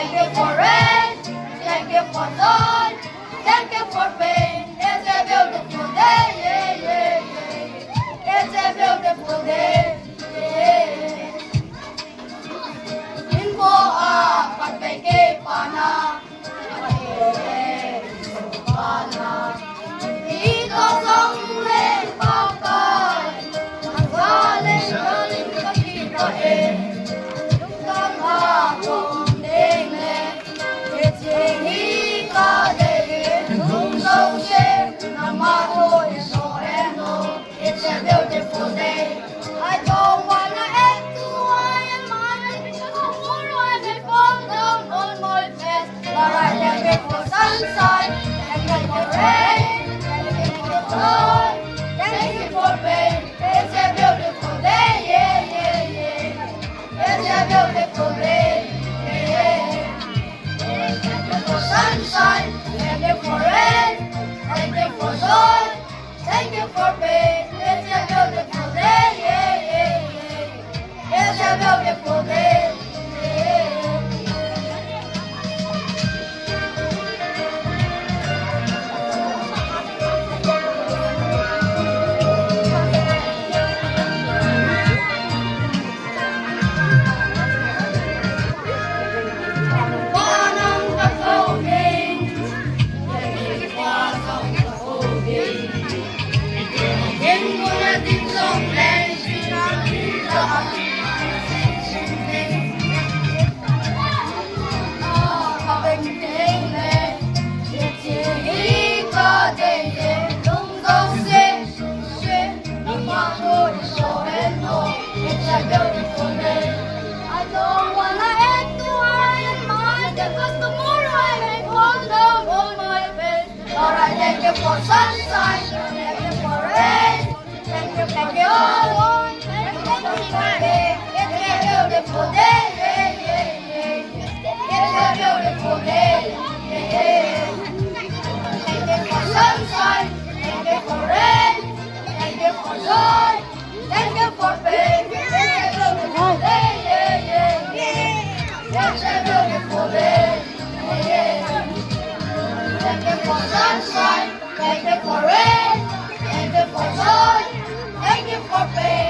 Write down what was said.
Thank you for rain, thank you for sun, thank you for pain. It's a beautiful day, yeah, yeah, yeah. It's a beautiful day, yeah. Info patpeke pana, pana. Ito sang lên bao cài, galing galing kakita Yung kama kong denge, Yetsingi ka dege, Nung sâu xem na mahoy so eno. It's a beautiful day. I don't wanna end tonight and mine because tomorrow I may fall down on my face. But I thank you for sunshine, thank you for rain, thank you for sun, thank you for pain. It's a beautiful day, yeah, yeah, yeah. It's a beautiful day, yeah, yeah. Thank you for sunshine, thank you for rain, thank you for sun, thank you for pain. It's a beautiful day, yeah, yeah, yeah. It's a beautiful day, yeah. Panang pagkauging, dahil pasang kauging. Itinugin ko na din sa place, sa aking sing-sing-sing. Kapag-ting le, yetsingi ka deye, nung se, nang mahoy so eno. It's a beautiful day. I don't wanna end tonight and mine, because tomorrow I may fall down on my face. Lord, I thank you for sunshine, thank you for rain, thank you for sun, thank you for pain. It's a beautiful day, yeah, yeah, yeah. It's a beautiful day, yeah, yeah. Thank you for sunshine, thank you for rain, thank you for sun, thank you for pain. It's a beautiful day, yeah, yeah, yeah. It's a beautiful day, yeah, yeah. Thank you for sunshine, thank you for rain, thank you for sun, thank you for pain.